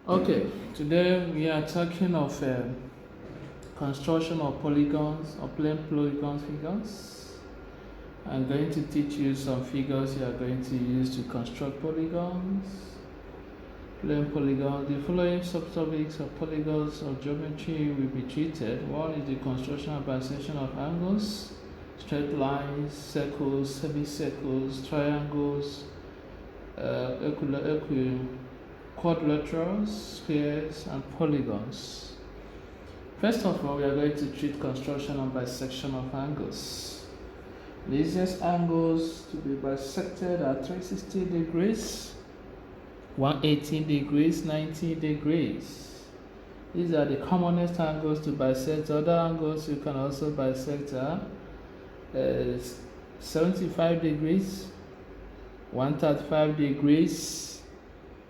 Okay, today we are talking of construction of polygons or plane polygon figures. I'm going to teach you some figures you are going to use to construct polygons. Plane polygons. The following subtopics of polygons of geometry will be treated. One is the construction and bisection of angles, straight lines, circles, semicircles, triangles, quadrilaterals, spheres, and polygons. First of all, we are going to treat construction and bisection of angles. The easiest angles to be bisected are 360 degrees, 180 degrees, 90 degrees. These are the commonest angles to bisect. Other angles you can also bisect are 75 degrees, 135 degrees,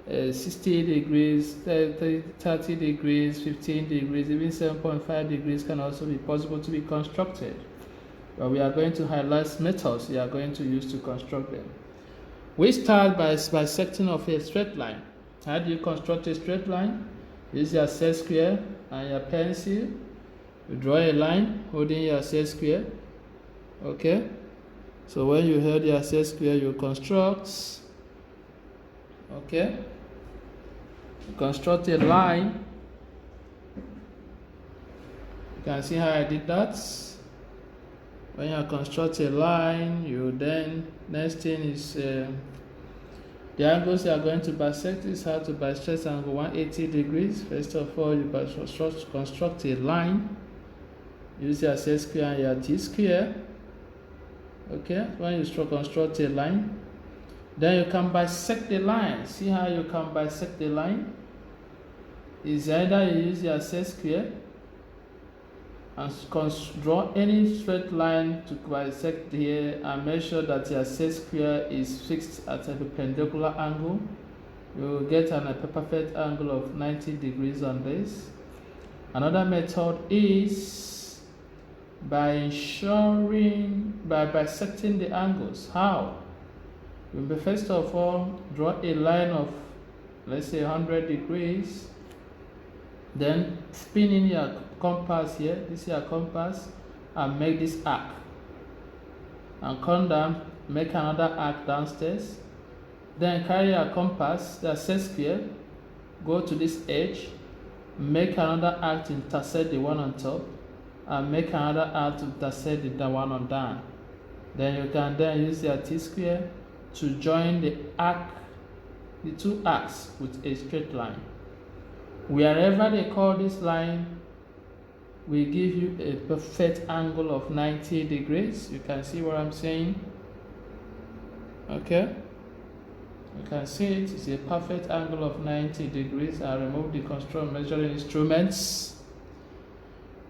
60 degrees, 30 degrees, 15 degrees, even 7.5 degrees can also be possible to be constructed. But we are going to highlight methods we are going to use to construct them. We start by bisecting of a straight line. How do you construct a straight line? Use your set square and your pencil. You draw a line holding your set square. Okay? So when you hold your set square, you construct. Okay? You construct a line. You can see how I did that. When you construct a line, you then, next thing is the angles you are going to bisect is how to bisect angle 180 degrees. First of all, you construct a line. Use your set square and your T square. Okay, when you construct a line, then you can bisect the line. See how you can bisect the line? Is either you use your set square and draw any straight line to bisect here and make sure that your set square is fixed at a perpendicular angle. You will get a perfect angle of 90 degrees on this. Another method is by bisecting the angles. How? You will first of all draw a line of, let's say, 100 degrees. Then spin in your compass here, this is your compass, and make this arc. And come down, make another arc downstairs. Then carry your compass, the set square, go to this edge, make another arc to intersect the one on top, and make another arc to intersect the one on down. Then you can then use your T square to join the arc, the two arcs with a straight line. Wherever they call this line, we give you a perfect angle of 90 degrees. You can see what I'm saying. Okay? You can see it is a perfect angle of 90 degrees. I remove the construct measuring instruments.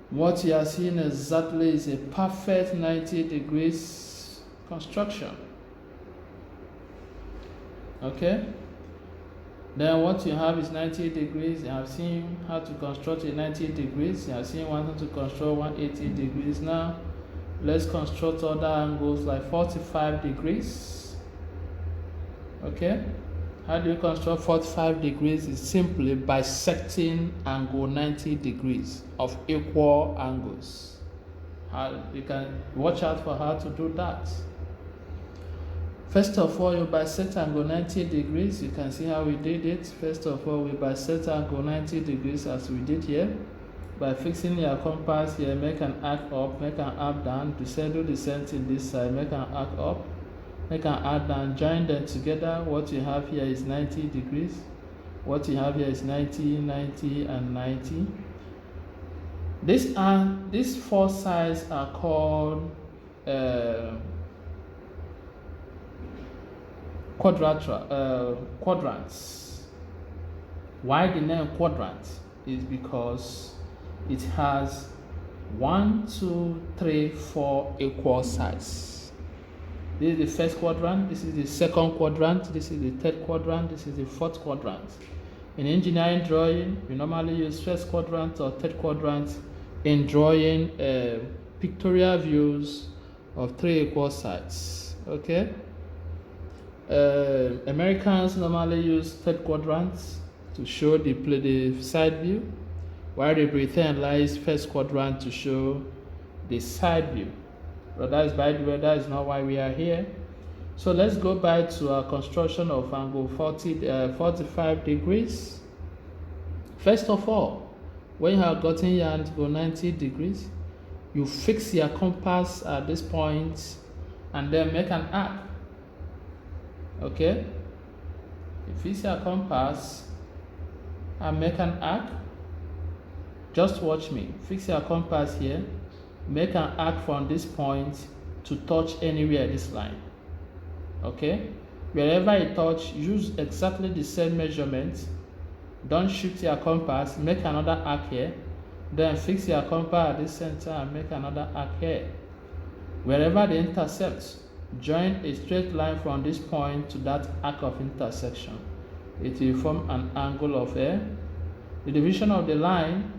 What you are seeing exactly is a perfect 90 degrees construction. Okay? Then what you have is 90 degrees. You have seen how to construct a 90 degrees. You have seen how to construct 180 degrees. Now, let's construct other angles like 45 degrees. Okay? How do you construct 45 degrees? It's simply bisecting angle 90 degrees of equal angles. You can watch out for how to do that. First of all, you bisect angle 90 degrees. You can see how we did it. First of all, we bisect angle 90 degrees as we did here. By fixing your compass here, make an arc up, make an arc down. Do the same thing this side, make an arc up, make an arc down, join them together. What you have here is 90 degrees. What you have here is 90, 90, and 90. These four sides are called quadrants. Why the name quadrant is because it has 1, 2, 3, 4 equal sides. This is the first quadrant, this is the second quadrant, this is the third quadrant, this is the fourth quadrant. In engineering drawing, we normally use first quadrant or third quadrant in drawing pictorial views of 3 equal sides. Okay? Americans normally use third quadrants. to show the side view, while the Bretagne lies first quadrant to show the side view. But that is, by the way, that is not why we are here. So let's go back to our construction of angle 45 degrees. First of all, when you have gotten your angle 90 degrees, you fix your compass at this point and then make an arc. Okay? You fix your compass and make an arc. Just watch me. Fix your compass here. Make an arc from this point to touch anywhere this line. Okay? Wherever you touch, use exactly the same measurement. Don't shift your compass. Make another arc here. Then fix your compass at this center and make another arc here. Wherever they intersect, join a straight line from this point to that arc of intersection. It will form an angle of A. The division of the line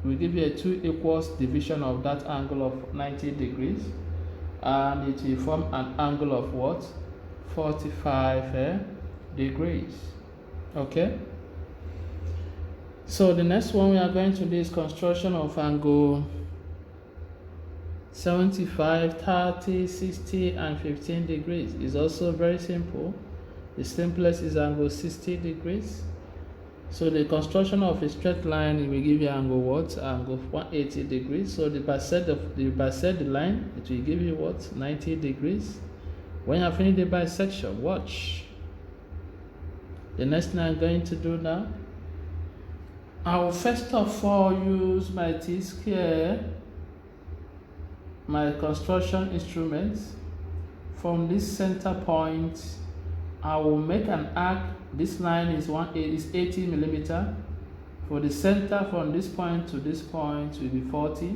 will give you a 2 equals division of that angle of 90 degrees, and it will form an angle of what? 45 degrees. Okay? So the next one we are going to do is construction of angle 75, 30, 60, and 15 degrees. It's also very simple. The simplest is angle 60 degrees. So the construction of a straight line, it will give you angle what? Angle 180 degrees. So the bisect the line, it will give you what? 90 degrees. When you have finished the bisection, watch. The next thing I'm going to do now, I will first of all use my T-square, my construction instruments. From this center point, I will make an arc. This line is 80 millimeter. For the center from this point to this point will be 40,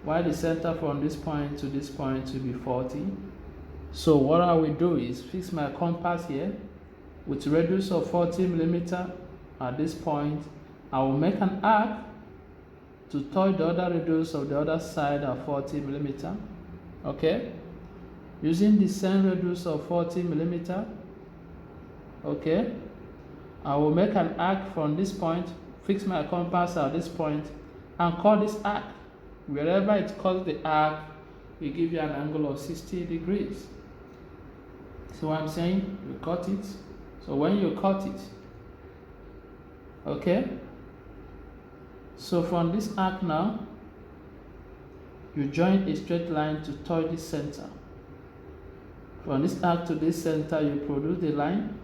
while the center from this point to this point will be 40. So what I will do is fix my compass here with radius of 40 millimeter at this point. I will make an arc to touch the other radius of the other side at 40 millimeter. Okay? Using the same radius of 40 millimeter. Okay? I will make an arc from this point, fix my compass at this point, and cut this arc. Wherever it cuts the arc, we give you an angle of 60 degrees. See what I'm saying? You cut it. So when you cut it, okay? So from this arc now, you join a straight line to touch the center. From this arc to this center, you produce the line.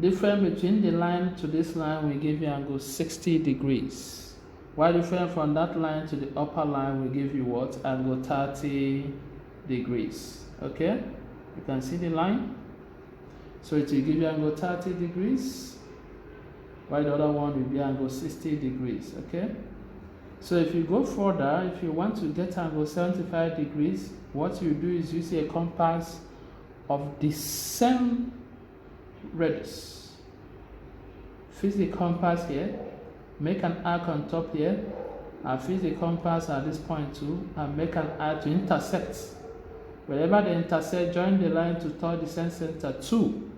Difference between the line to this line will give you angle 60 degrees. While difference from that line to the upper line will give you what? Angle 30 degrees. Okay? You can see the line. So it will give you angle 30 degrees, while the other one will be angle 60 degrees. Okay? So if you go further, if you want to get angle 75 degrees, what you do is use a compass of the same radius. Fix the compass here, make an arc on top here, and fix the compass at this point too, and make an arc to intersect. Wherever they intersect, join the line to touch the same center 2.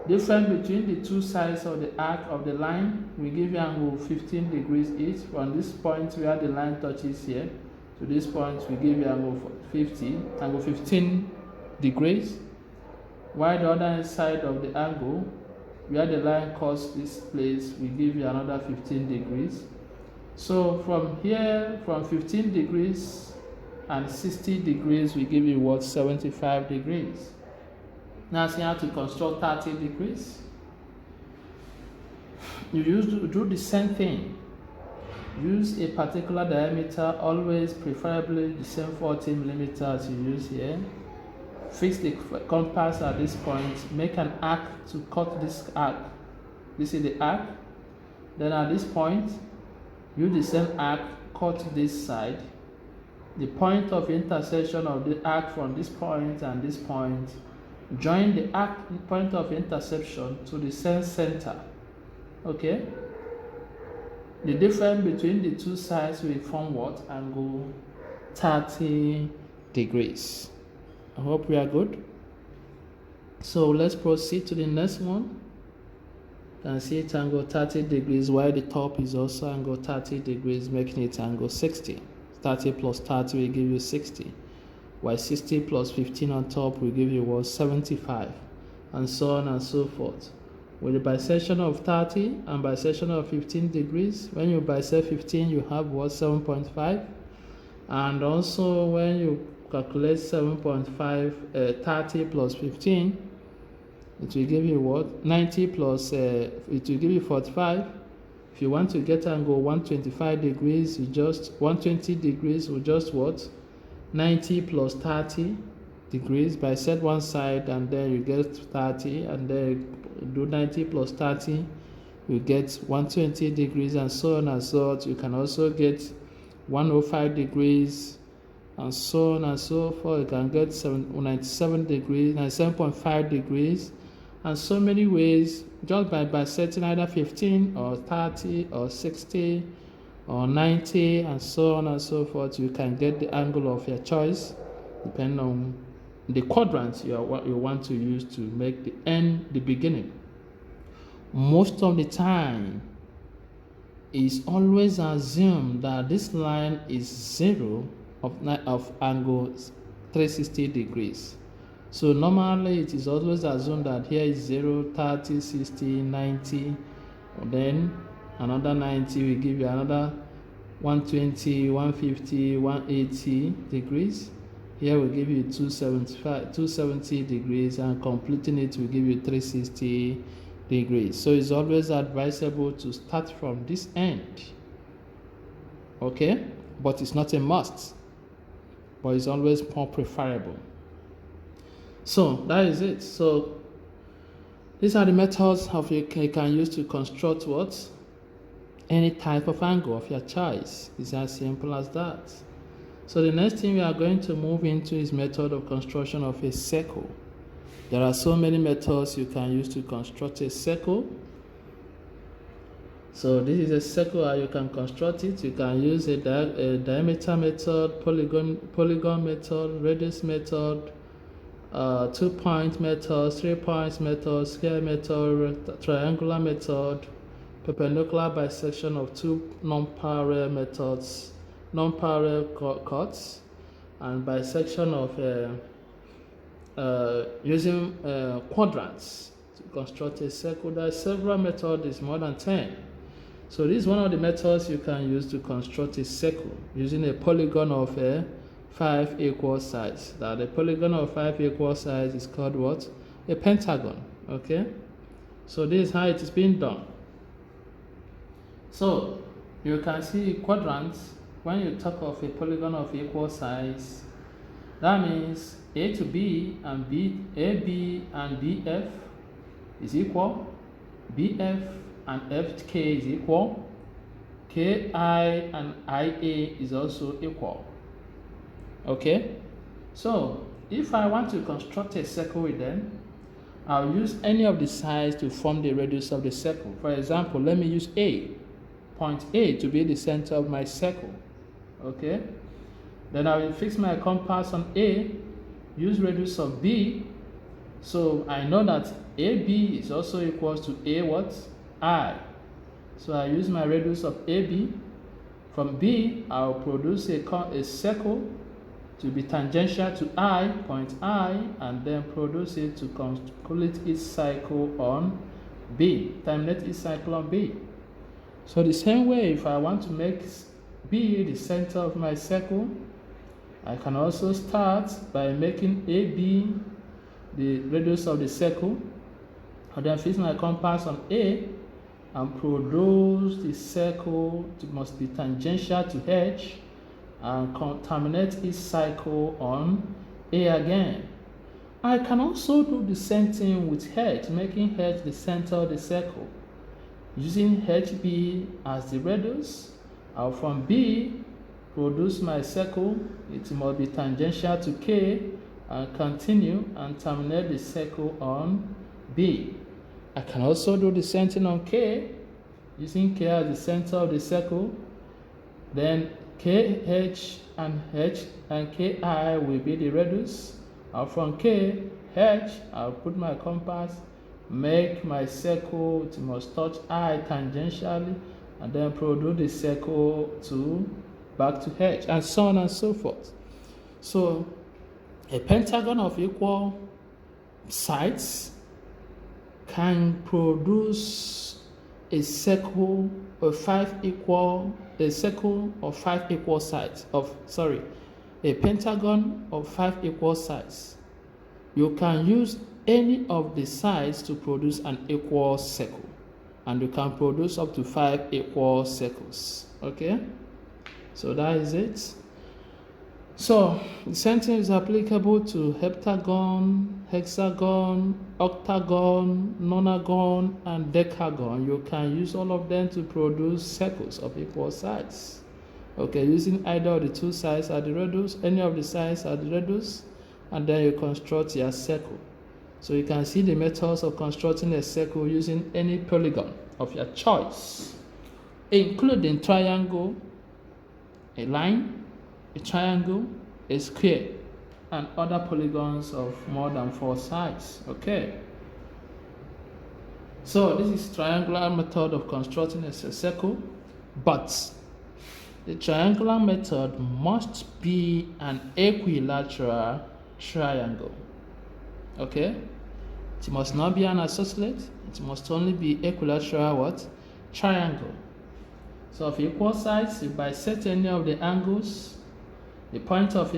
Difference between the two sides of the arc of the line will give you angle 15 degrees each. From this point where the line touches here to this point will give you angle 15 degrees. While the other side of the angle where the line cuts this place will give you another 15 degrees. So from here, from 15 degrees and 60 degrees will give you what? 75 degrees. Now see how to construct 30 degrees. You do the same thing. Use a particular diameter, always preferably the same 40 millimeters you use here. Fix the compass at this point, make an arc to cut this arc. This is the arc. Then at this point, use the same arc, cut this side. The point of intersection of the arc from this point and this point, join the arc point of intersection to the same center. Okay? The difference between the two sides will form what? Angle 30 degrees. I hope we are good. So let's proceed to the next one. can see it angle 30 degrees, while the top is also angle 30 degrees, making it angle 60. 30 plus 30 will give you 60, while 60 plus 15 on top will give you what, 75, and so on and so forth. With the bisection of 30 and bisection of 15 degrees, when you bisect 15, you have what, 7.5, and also when you calculate 7.5, 30 plus 15, it will give you what, 90 plus, it will give you 45. If you want to get angle 125 degrees, you just, 120 degrees will just what, 90 plus 30 degrees, bisect one side and then you get 30, and then do 90 plus 30, you get 120 degrees, and so on and so forth. You can also get 105 degrees, and so on and so forth. You can get 97 degrees, 97.5 degrees, and so many ways, just by bisecting either 15 or 30 or 60 or 90 and so on and so forth. You can get the angle of your choice depending on the quadrant you want to use to make the end the beginning. Most of the time, it's always assumed that this line is 0 of angle 360 degrees. So normally it is always assumed that here is 0, 30, 60, 90, then another 90 will give you another 120, 150, 180 degrees. Here will give you 270 degrees, and completing it will give you 360 degrees. So it's always advisable to start from this end. Okay? But it's not a must. But it's always more preferable. So that is it. So these are the methods you can use to construct what? Any type of angle of your choice. It's as simple as that. So the next thing we are going to move into is method of construction of a circle. There are so many methods you can use to construct a circle. So this is a circle, how you can construct it. You can use a diameter method, polygon method, radius method, 2-point method, 3-point method, square method, triangular method, perpendicular bisection of two non-parallel methods, non-parallel cuts, and bisection of using quadrants to construct a circle. There are several methods, more than 10. So this is one of the methods you can use to construct a circle using a polygon of 5 equal sides. Now the polygon of 5 equal sides is called what? A pentagon. Okay? So this is how it is being done. So you can see quadrants. When you talk of a polygon of equal size, that means A to B and AB and BF is equal, BF and FK is equal, KI and IA is also equal. Okay, so if I want to construct a circle with them, I'll use any of the sides to form the radius of the circle. For example, let me use point A to be the center of my circle. Okay, then I will fix my compass on A, use radius of B. So I know that AB is also equal to A what? I. So I use my radius of AB. From B, I'll produce a circle to be tangential to I, point I, and then produce it to complete its cycle on B, terminate its cycle on B. So the same way, if I want to make B the center of my circle, I can also start by making AB the radius of the circle, and then fix my compass on A and produce the circle. It must be tangential to H and terminate its cycle on A again. I can also do the same thing with H, making H the center of the circle. Using HB as the radius, I'll from B produce my circle. It must be tangential to K and continue and terminate the circle on B. I can also do the same thing on K, using K as the center of the circle. Then KH and H and KI will be the radius. From K, H, I'll put my compass make my circle, it must touch I tangentially, and then produce the circle to back to H, and so on and so forth. So a pentagon of equal sides can produce a circle of 5 equal sides a pentagon of 5 equal sides. You can use any of the sides to produce an equal circle, and you can produce up to 5 equal circles. Okay, so that is it. So the same thing is applicable to heptagon, hexagon, octagon, nonagon, and decagon. You can use all of them to produce circles of equal sides. Okay, using either of the two sides at the radius, any of the sides at the radius, and then you construct your circle. So you can see the methods of constructing a circle using any polygon of your choice, including triangle, a line, a triangle, a square, and other polygons of more than 4 sides. Okay. So this is triangular method of constructing a circle, but the triangular method must be an equilateral triangle. Okay. It must not be an isosceles. It must only be equilateral what? Triangle. So of equal sides, you bisect any of the angles. The point of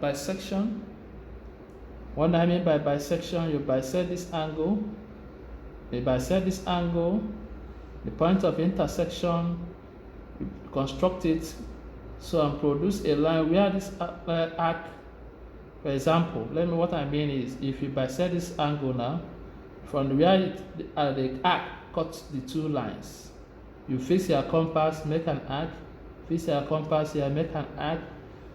bisection. What I mean by bisection, you bisect this angle. You bisect this angle. The point of intersection, you construct it so and produce a line where this arc, for example, what I mean is, if you bisect this angle now, from where the arc cuts the two lines, you fix your compass, make an arc, fix your compass here, make an arc.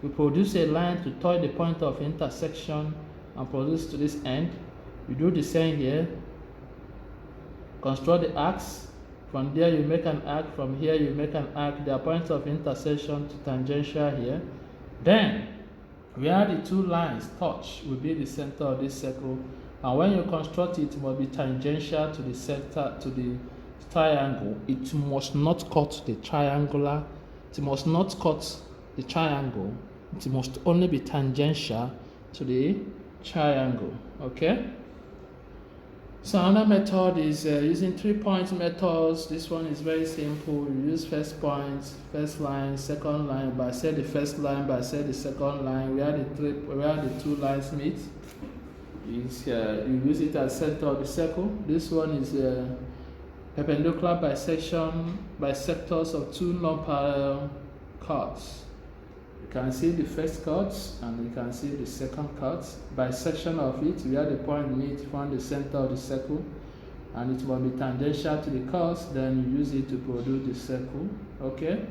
You produce a line to touch the point of intersection and produce to this end. You do the same here. Construct the arcs. From there you make an arc. From here you make an arc. The point of intersection to tangential here. Then, where the two lines touch will be the center of this circle. And when you construct it, it must be tangential to the center, to the triangle. It must not cut the triangular. It must not cut the triangle. It must only be tangential to the triangle. Okay. So another method is using 3-point methods. This one is very simple. You use first point, first line, second line. Bisect the first line, bisect the second line. Where the two lines meet, you use it as center of the circle. This one is perpendicular bisectors of two non-parallel chords. You can see the first chords and you can see the second chords. Bisection of it, where the point meets from the center of the circle, and it will be tangential to the chords. Then you use it to produce the circle. Okay.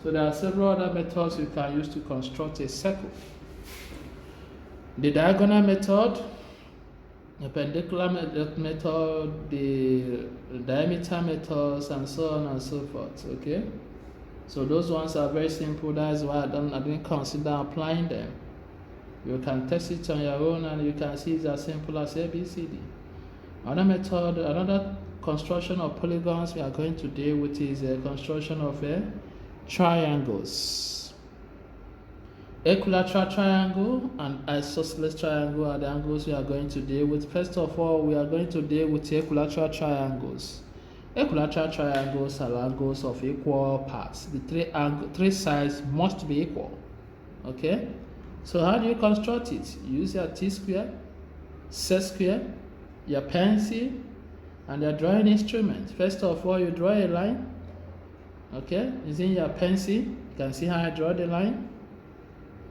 So there are several other methods you can use to construct a circle. The diagonal method, the perpendicular method, the diameter methods, and so on and so forth. Okay. So those ones are very simple. That's why I didn't consider applying them. You can test it on your own and you can see it's as simple as ABCD. Another construction of polygons we are going to deal with is a construction of triangles. Equilateral triangle and isosceles triangle are the angles we are going to deal with. First of all, we are going to deal with equilateral triangles. Equilateral triangles are angles of equal parts. The three sides must be equal. Okay? So how do you construct it? You use your T-square, set square, your pencil, and your drawing instrument. First of all, you draw a line. Okay? Using your pencil, you can see how I draw the line.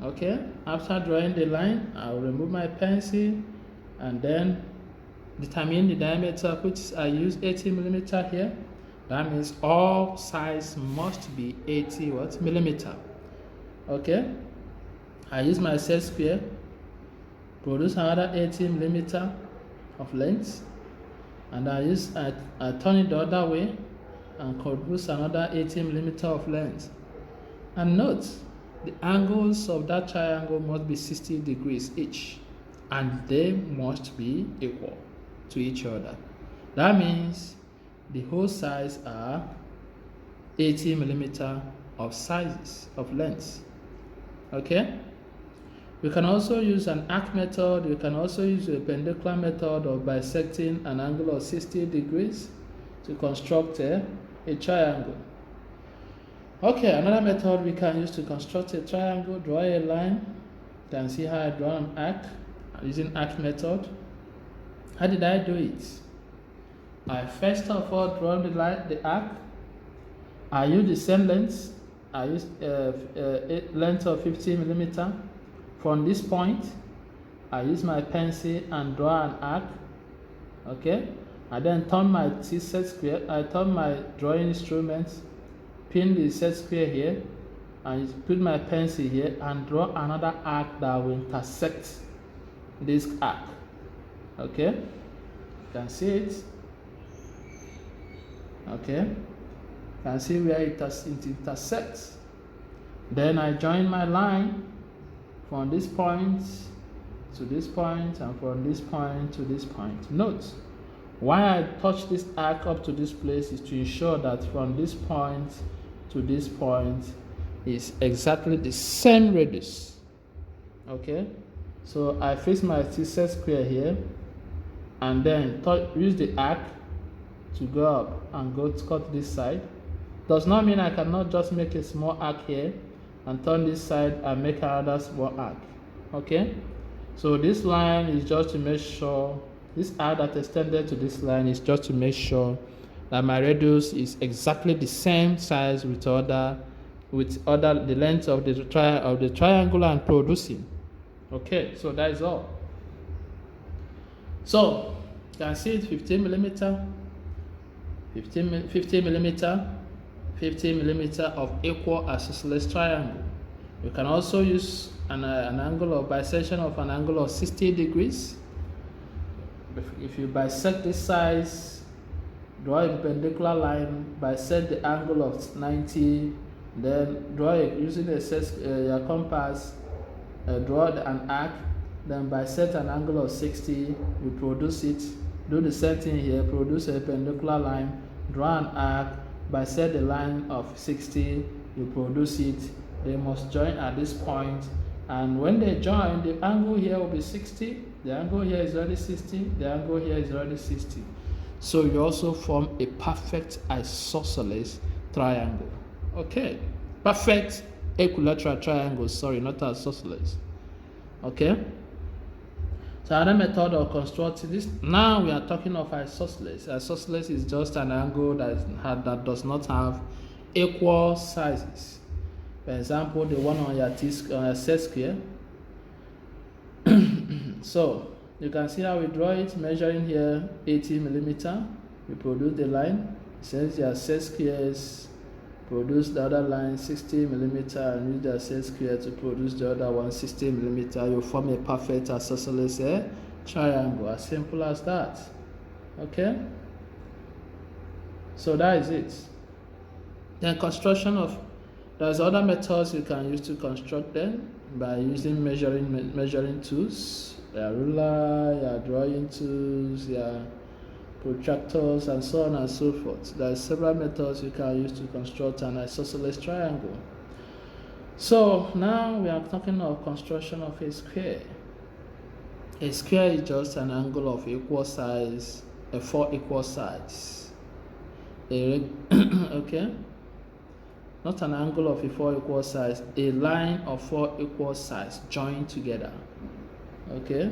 Okay? After drawing the line, I will remove my pencil and then determine the diameter, which I use 80 millimeter here. That means all sides must be 80 millimeter. Okay, I use my set square, produce another 80 millimeter of length, and I turn it the other way and produce another 80 millimeter of length. And note, the angles of that triangle must be 60 degrees each, and they must be equal to each other. That means the whole sides are 80 millimeter of sizes, of lengths. Okay? We can also use an arc method. We can also use a perpendicular method of bisecting an angle of 60 degrees to construct a triangle. Okay, another method we can use to construct a triangle, draw a line. You can see how I draw an arc using arc method. How did I do it? I first of all draw the arc. I use the same length. I use a length of 50 millimeter. From this point, I use my pencil and draw an arc. Okay, I then turn my set square. I turn my drawing instrument, pin the set square here, and put my pencil here and draw another arc that will intersect this arc. Okay, you can see it. Okay, you can see where it intersects. Then I join my line from this point to this point and from this point to this point. Note, why I touch this arc up to this place is to ensure that from this point to this point is exactly the same radius. Okay, so I fix my set square here and then use the arc to go up and go to cut this side. Does not mean I cannot just make a small arc here and turn this side and make another small arc. Okay, so this line is just to make sure, this arc that extended to this line is just to make sure that my radius is exactly the same size with the length of the triangle I'm producing. Okay, so that is all. So you can see it, 50 millimeter, 50 millimeter, 50 millimeter of equal isosceles triangle. You can also use an angle of bisection of an angle of 60 degrees. If you bisect this size, draw a perpendicular line, bisect the angle of 90, then draw it using your compass, draw an arc, then bisect an angle of 60, you produce it. Do the same thing here, produce a perpendicular line, draw an arc, bisect the line of 60, you produce it. They must join at this point, and when they join, the angle here will be 60, the angle here is already 60, the angle here is already 60. So you also form a perfect isosceles triangle. Okay, perfect equilateral triangle, sorry, not isosceles. Okay, so another method of constructing this, now we are talking of isosceles. Isosceles is just an angle that does not have equal sizes. For example, the one on your set square. So you can see how we draw it, measuring here 80 millimeter. We produce the line. Since your set squares, produce the other line 60 millimeter, and use the set square to produce the other one 60 millimeter. You form a perfect isosceles triangle. As simple as that. Okay. So that is it. Then construction of, there's other methods you can use to construct them by using measuring tools, your ruler, your drawing tools, your protractors, and so on and so forth. There are several methods you can use to construct an isosceles triangle. So now we are talking of construction of a square. A square is just an angle of equal size, 4 equal sides. Okay. Not an angle of a 4 equal size, a line of 4 equal sides joined together. Okay,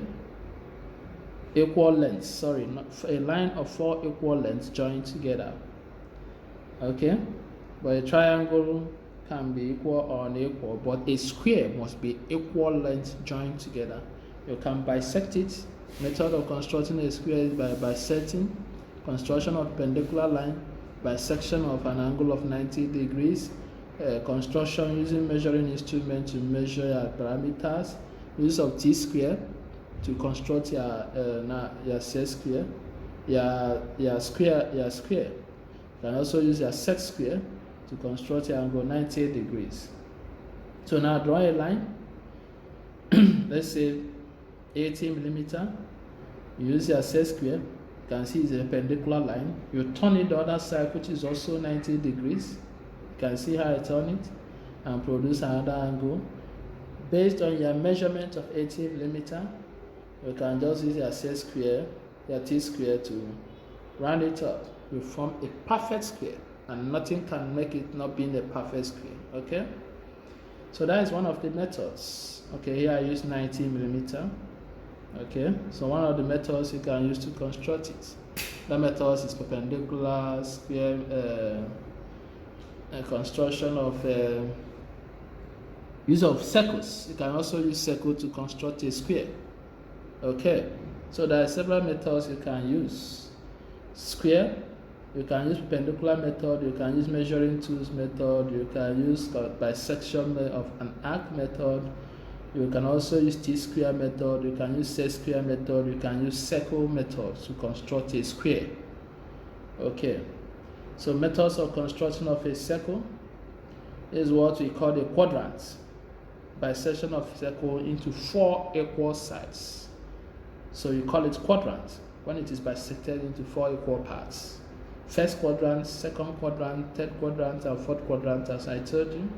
equal lengths, sorry, not a line of 4 equal lengths joined together. Okay, but a triangle can be equal or unequal, but a square must be equal lengths joined together. You can bisect it. Method of constructing a square is by bisecting, construction of perpendicular line, bisection of an angle of 90 degrees, construction using measuring instrument to measure your parameters, use of t-square to construct your set square, your square. You can also use your set square to construct your angle 90 degrees. So now draw a line. Let's say 80 millimeter. You use your set square. You can see it's a perpendicular line. You turn it the other side, which is also 90 degrees. You can see how I turn it and produce another angle. Based on your measurement of 80 millimeter, you can just use your set square, your t-square to round it up. You form a perfect square, and nothing can make it not being a perfect square. Okay, so that is one of the methods. Okay, here I use 90 millimeter. Okay, so one of the methods you can use to construct it. The method is perpendicular square construction of use of circles. You can also use circle to construct a square. Okay, so there are several methods you can use. Square, you can use perpendicular method, you can use measuring tools method, you can use bisection of an arc method, you can also use t-square method, you can use set square method, you can use circle method to construct a square. Okay, so methods of construction of a circle is what we call a quadrant. Bisection of circle into 4 equal sides. So you call it quadrant when it is bisected into 4 equal parts. First quadrant, second quadrant, third quadrant, and fourth quadrant, as I told you.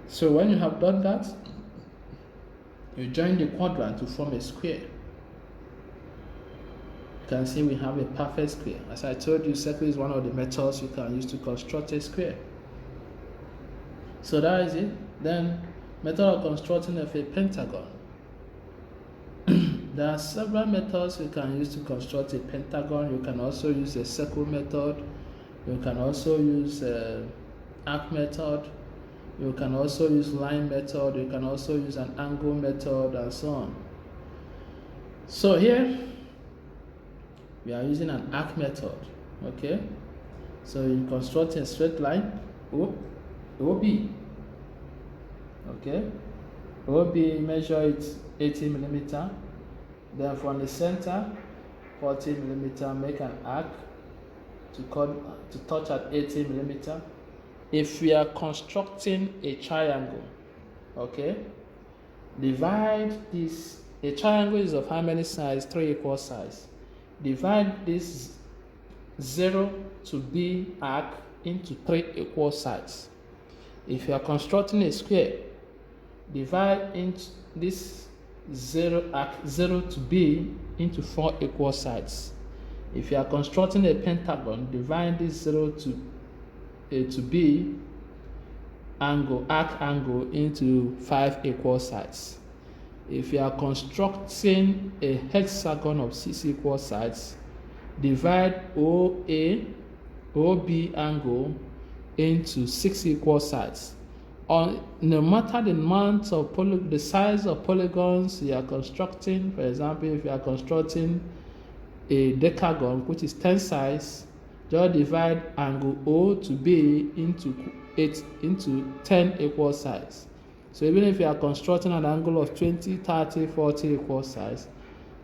So when you have done that, you join the quadrant to form a square. You can see we have a perfect square. As I told you, circle is one of the methods you can use to construct a square. So that is it. Then, method of constructing of a pentagon. There are several methods you can use to construct a pentagon. You can also use a circle method. You can also use arc method. You can also use line method. You can also use an angle method, and so on. So here we are using an arc method. Okay, so you construct a straight line, OB. Okay, OB, measure it 80 millimeter. Then from the center, 40 millimeter, make an arc to touch at 80 millimeter. If we are constructing a triangle, okay, divide this. A triangle is of how many sides? 3 equal sides. Divide this 0 to B arc into 3 equal sides. If you are constructing a square, divide into this 0 to B into 4 equal sides. If you are constructing a pentagon, divide this 0 to B arc angle into 5 equal sides. If you are constructing a hexagon of 6 equal sides, divide OB angle into 6 equal sides. No matter the amount of the size of polygons you are constructing, for example, if you are constructing a decagon, which is 10 sides, just divide angle O to B into 10 equal sides. So even if you are constructing an angle of 20, 30, 40 equal sides,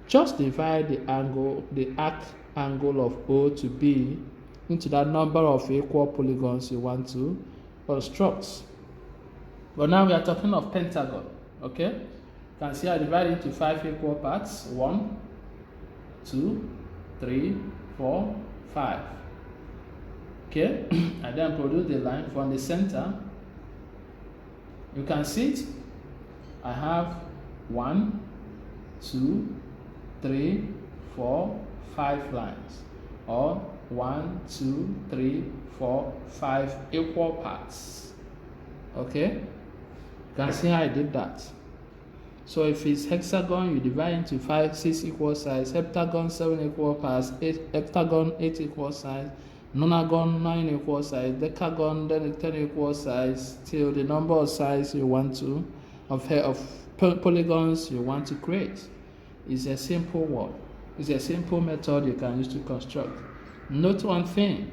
just divide the arc angle of O to B into that number of equal polygons you want to construct. But now we are talking of pentagon, okay? You can see I divide it into 5 equal parts. 1, 2, 3, 4, 5. Okay? I then produce the line from the center. You can see it. I have 1, 2, 3, 4, 5 lines. Or 1, 2, 3, 4, 5 equal parts. Okay? You can see how I did that. So if it's hexagon, you divide into 6 equal sides, heptagon 7 equal parts, heptagon 8 equal sides, nonagon 9 equal sides, decagon then 10 equal sides, till the number of sides you want to, of polygons you want to create. It's a simple word. It's a simple method you can use to construct. Note one thing.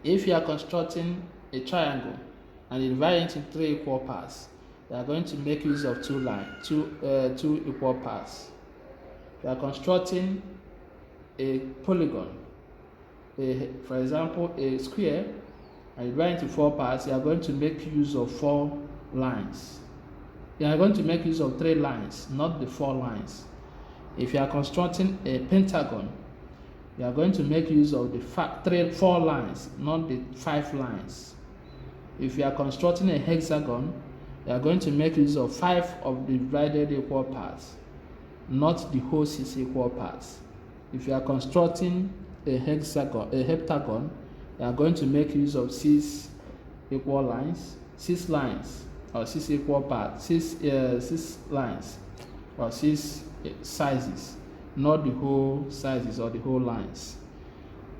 If you are constructing a triangle and you divide it into 3 equal parts, you are going to make use of 2 equal parts. If you are constructing a polygon, for example, a square, and you divide it into 4 parts, you are going to make use of 4 lines. You are going to make use of 3 lines, not the 4 lines. If you are constructing a pentagon, You are going to make use of the 4 lines, not the 5 lines. If you are constructing a hexagon, you are going to make use of 5 of the divided equal parts, not the whole 6 equal parts. If you are constructing a hexagon, a heptagon, you are going to make use of 6 equal lines, 6 lines, or 6 equal parts, 6 lines, or 6 sizes, not the whole sizes or the whole lines.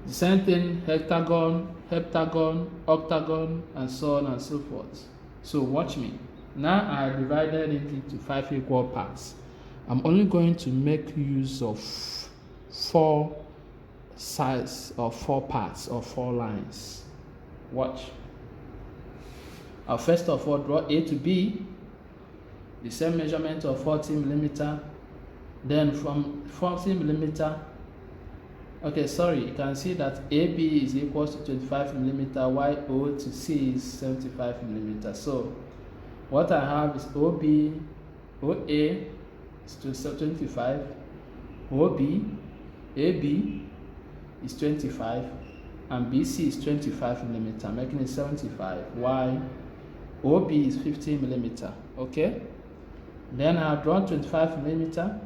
The same thing, heptagon, octagon, and so on and so forth. So watch me. Now I have divided it into 5 equal parts. I'm only going to make use of 4 sides or 4 parts or 4 lines. Watch. I'll first of all draw A to B, the same measurement of 40 millimeter. Then from 40 millimeter, okay, sorry, you can see that AB is equal to 25 millimeter, while O to C is 75 millimeter. So what I have is OA is 25, AB is 25, and BC is 25 millimeter, making it 75, while OB is 50 millimeter. Okay, then I've drawn 25 millimeter.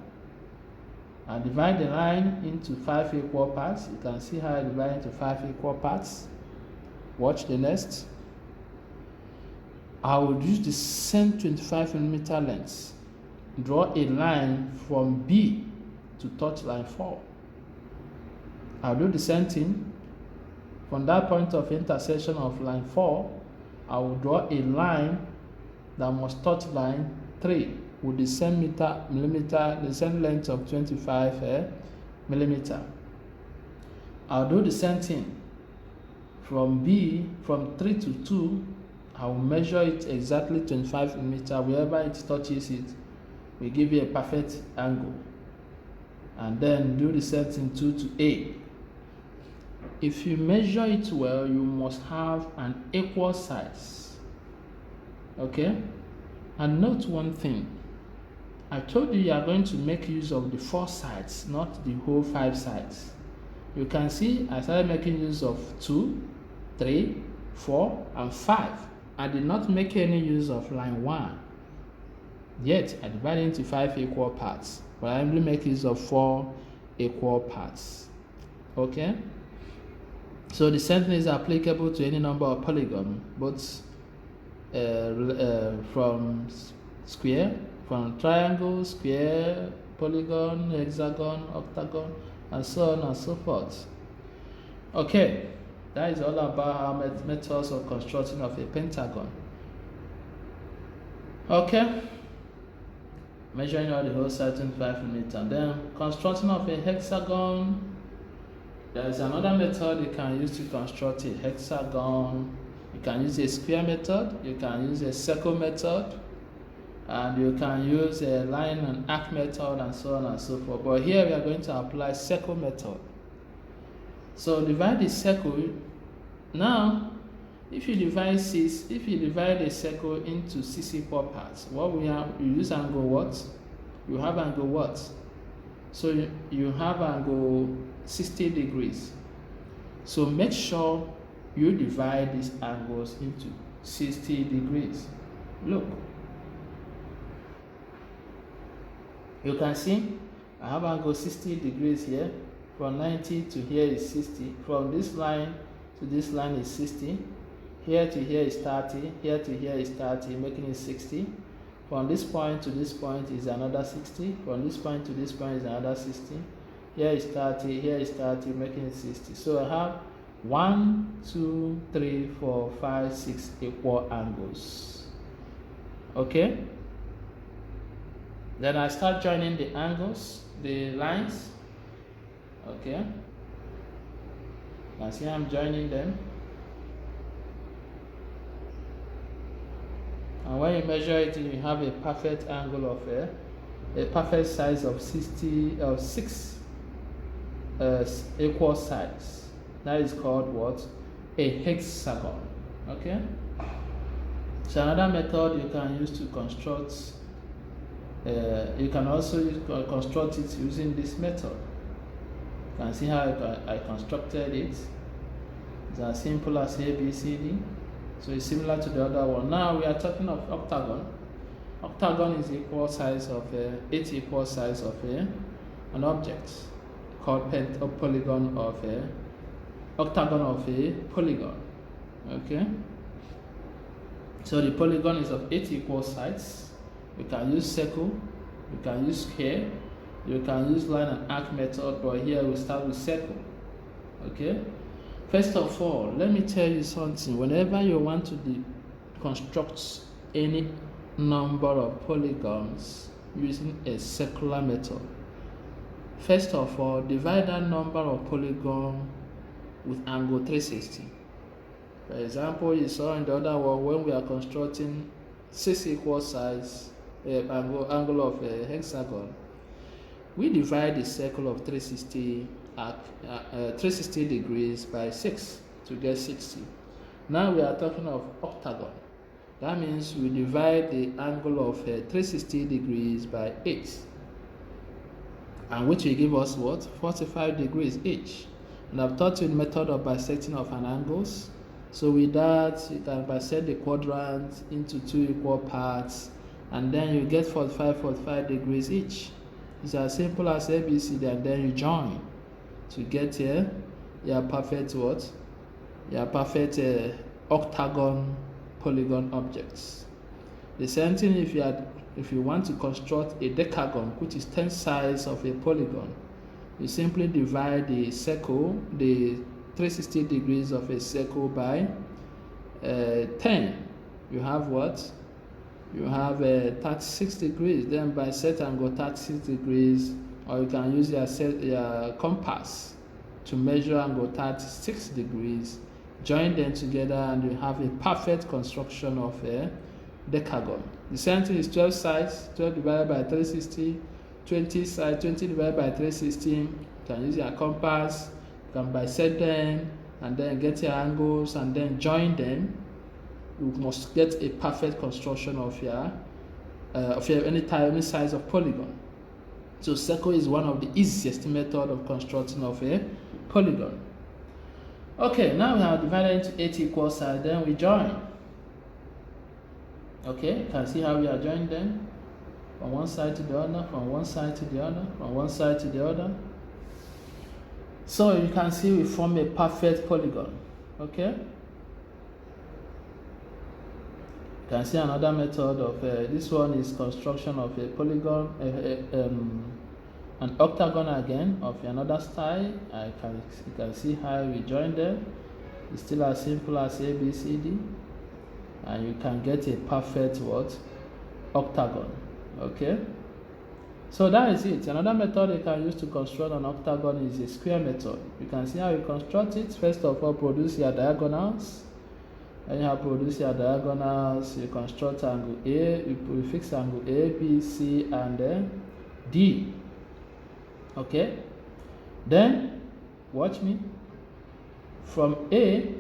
I divide the line into 5 equal parts. You can see how I divide into 5 equal parts. Watch the next. I will use the same 25 millimeter length. Draw a line from B to touch line 4. I'll do the same thing. From that point of intersection of line 4, I will draw a line that must touch line 3 with the same the same length of 25 millimeter. I'll do the same thing. From 3 to 2, I will measure it exactly 25 millimeter. Wherever it touches it, we give you a perfect angle. And then do the same thing 2 to 8. If you measure it well, you must have an equal size. Okay? And note one thing. I told you are going to make use of the 4 sides, not the whole 5 sides. You can see I started making use of 2, 3, 4, and 5. I did not make any use of line 1. Yet I divided into 5 equal parts, but I only make use of 4 equal parts. Okay? So the same thing is applicable to any number of polygons, both from square, from triangle, square, polygon, hexagon, octagon, and so on and so forth. Okay, that is all about our methods of constructing of a pentagon. Okay, measuring out the whole side 25 millimeter. Then constructing of a hexagon. There is another method you can use to construct a hexagon. You can use a square method, you can use a circle method, and you can use a line and arc method, and so on and so forth. But here we are going to apply circle method. So divide the circle. Now, if you divide a circle into 6 equal parts, what we have, you use angle what? You have angle what? So you have angle 60 degrees. So make sure you divide these angles into 60 degrees. Look. You can see I have angle 60 degrees here. From 90 to here is 60. From this line to this line is 60. Here to here is 30. Here to here is 30, making it 60. From this point to this point is another 60. From this point to this point is another 60. Here is 30. Here is 30, making it 60. So I have 1, 2, 3, 4, 5, 6 equal angles. Okay? Then I start joining the angles, the lines. Okay? Now see how I'm joining them. And when you measure it, you have a perfect angle of a perfect size of 6 equal sides. That is called what? A hexagon. Okay? So another method you can use to construct, you can also construct it using this method. can see how I constructed it. It's as simple as A, B, C, D. So it's similar to the other one. Now we are talking of octagon. Octagon is equal size of 8 equal size of an object called polygon of octagon of a polygon. Okay. So the polygon is of 8 equal sides. You can use circle, you can use square, you can use line and arc method, but here we start with circle. Okay. First of all, let me tell you something. Whenever you want to construct any number of polygons using a circular method, first of all, divide that number of polygons with angle 360. For example, you saw in the other one when we are constructing 6 equal size angle of a hexagon, we divide the circle of 360 degrees by 6 to get 60. Now we are talking of octagon. That means we divide the angle of 360 degrees by 8, and which will give us what? 45 degrees each. And I've taught you the method of bisecting of an angles. So with that, you can bisect the quadrant into 2 equal parts, and then you get 45 degrees each. It's as simple as ABCD, and then you join to get here your perfect what? Your perfect octagon polygon objects. The same thing if you want to construct a decagon, which is 10 sides of a polygon, you simply divide the circle, the 360 degrees of a circle by 10. You have what? You have 36 degrees. Then bisect and go 36 degrees, or you can use your compass to measure and go 36 degrees. Join them together and you have a perfect construction of a decagon. The same thing is 12 sides, 12 divided by 360, 20 sides, 20 divided by 360. You can use your compass, you can bisect them, and then get your angles and then join them. You must get a perfect construction of your any size of polygon. So circle is one of the easiest method of constructing of a polygon. Okay, now we have divided into 8 equal sides, then we join. Okay, you can see how we are joining them from one side to the other, from one side to the other, from one side to the other. So you can see we form a perfect polygon. Okay. You can see another method of this one is construction of a polygon, an octagon again of another style. You can see how we join them. It's still as simple as ABCD, and you can get a perfect what? Octagon. Okay. So that is it. Another method you can use to construct an octagon is a square method. You can see how you construct it. First of all, produce your diagonals. When you have produced your diagonals, you construct angle A, you fix angle A, B, C, and then D. Okay? Then, watch me. From A,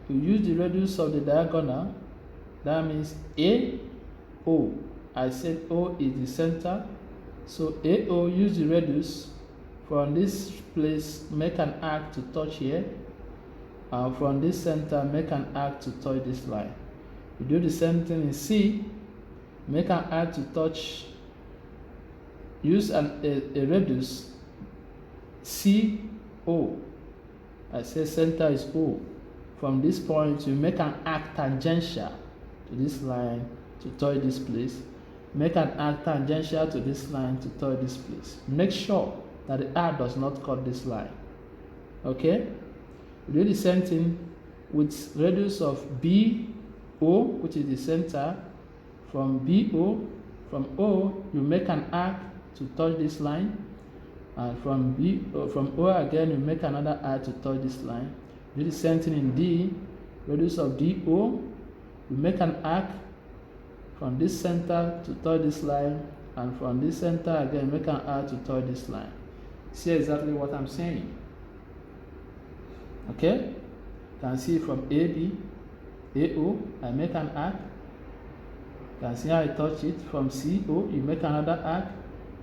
you use the radius of the diagonal. That means A, O. I said O is the center. So AO, use the radius. From this place, make an arc to touch here. And from this center, make an arc to touch this line. You do the same thing in C. Make an arc to touch. Use a radius CO. I say center is O. From this point, you make an arc tangential to this line to touch this place. Make an arc tangential to this line to touch this place. Make sure that the arc does not cut this line. Okay? You do the same thing with radius of BO, which is the center. From BO, from O, you make an arc to touch this line. And from O again, you make another arc to touch this line. Do the same thing in D. Radius of DO, you make an arc from this center to touch this line, and from this center again make an arc to touch this line. See exactly what I'm saying. Okay? You can see from AB, AO, I make an arc. You can see how I touch it. From CO, you make another arc.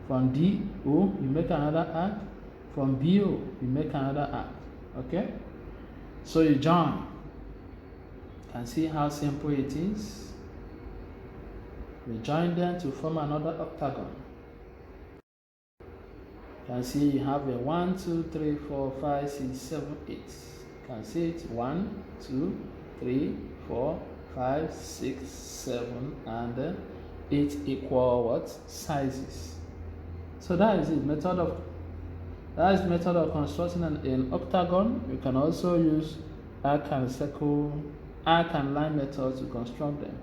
From DO, you make another arc. From BO, you make another arc. Okay? So you join. You can see how simple it is. You join them to form another octagon. You can see you have a 1, 2, 3, 4, 5, 6, 7, 8. You can see it 1, 2, 3, 4, 5, 6, 7, and 8 equal what? Sizes. So that is it. Method of constructing an octagon. You can also use arc and circle, arc and line method to construct them.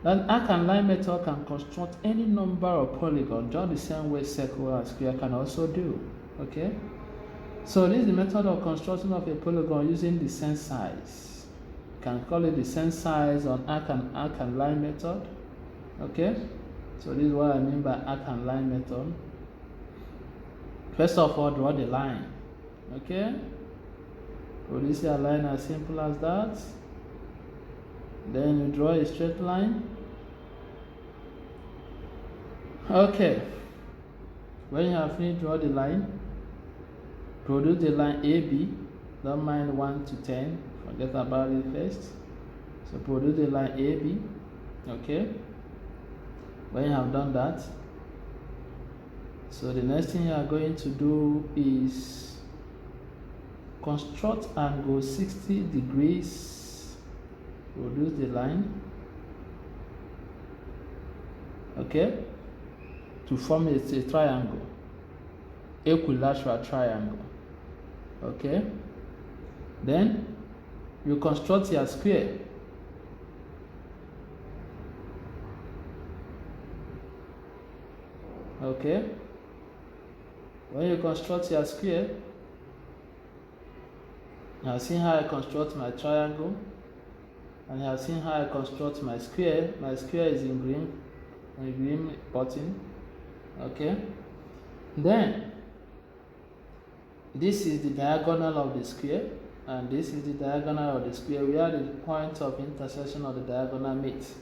That arc and line method can construct any number of polygons, just the same way circle and square can also do. Okay? So this is the method of construction of a polygon using the same size. You can call it the same size on arc and line method. Okay? So this is what I mean by arc and line method. First of all, draw the line. Okay? Produce a line as simple as that. Then you draw a straight line. Okay. When you have finished, draw the line. Produce the line AB. Don't mind 1 to 10. Forget about it first. So produce the line AB. Okay. When you have done that, so the next thing you are going to do is construct angle 60 degrees. Produce the line. Okay. To form a triangle. Equilateral triangle. Okay. Then you construct your square. Okay. When you construct your square, you have seen how I construct my triangle, and you have seen how I construct my square. My square is in green button. Okay. Then this is the diagonal of the square, and this is the diagonal of the square where the point of intersection of the diagonal meets.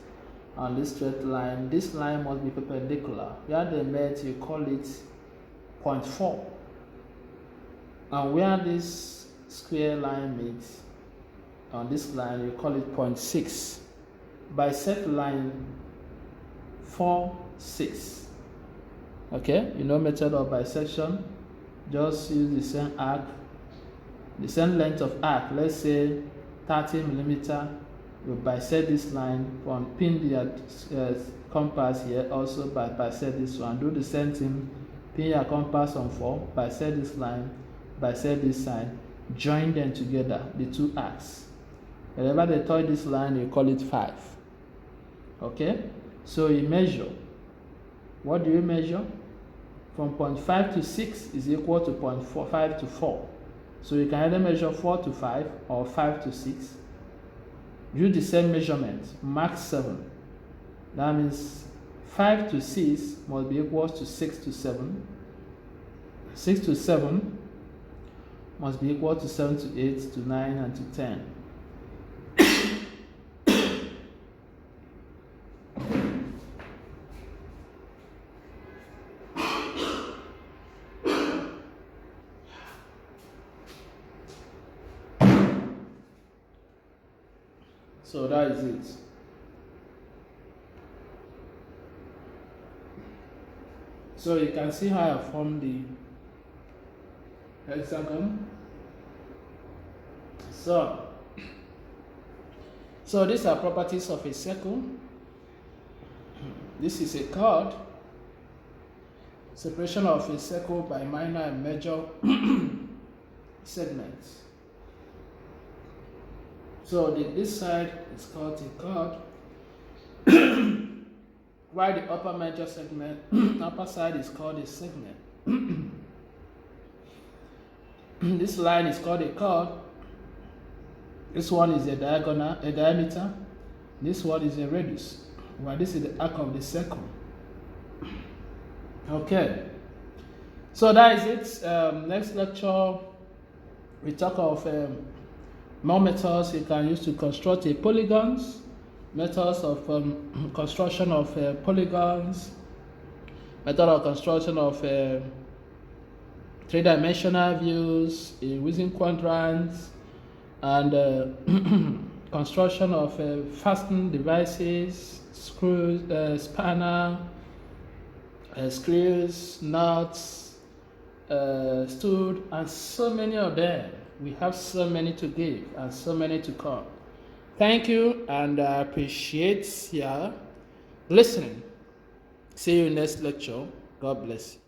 On this straight line, this line must be perpendicular. Where they met, you call it point 4. And where this square line meets, on this line, you call it point 6. Bisect line 4, 6. Okay, you know method of bisection. Just use the same arc, the same length of arc. Let's say 30 millimeter. You bisect this line, from pin the compass here, also bisect this one. Do the same thing, pin your compass on 4, bisect this line, bisect this side, join them together, the two arcs. Whenever they touch this line, you call it 5. Okay? So you measure. What do you measure? From point 5 to 6 is equal to point 5 to 4. So you can either measure 4 to 5 or 5 to 6. Use the same measurement, mark 7. That means 5 to 6 must be equal to 6 to 7. 6 to 7 must be equal to 7 to 8 to 9 and to 10. So that is it. So you can see how I formed the hexagon. So these are properties of a circle. This is a chord. Separation of a circle by minor and major segments. So this side is called a chord, while the upper major segment, upper side is called a segment. This line is called a chord. This one is a diameter. This one is a radius. Well, this is the arc of the circle. Okay. So that is it. Next lecture, we talk of more methods you can use to construct a polygons, methods of construction of polygons, method of construction of three-dimensional views, using quadrants, and construction of fastening devices, screws, spanner, screws, nuts, stud, and so many of them. We have so many to give and so many to come. Thank you, and I appreciate your listening. See you next lecture. God bless you.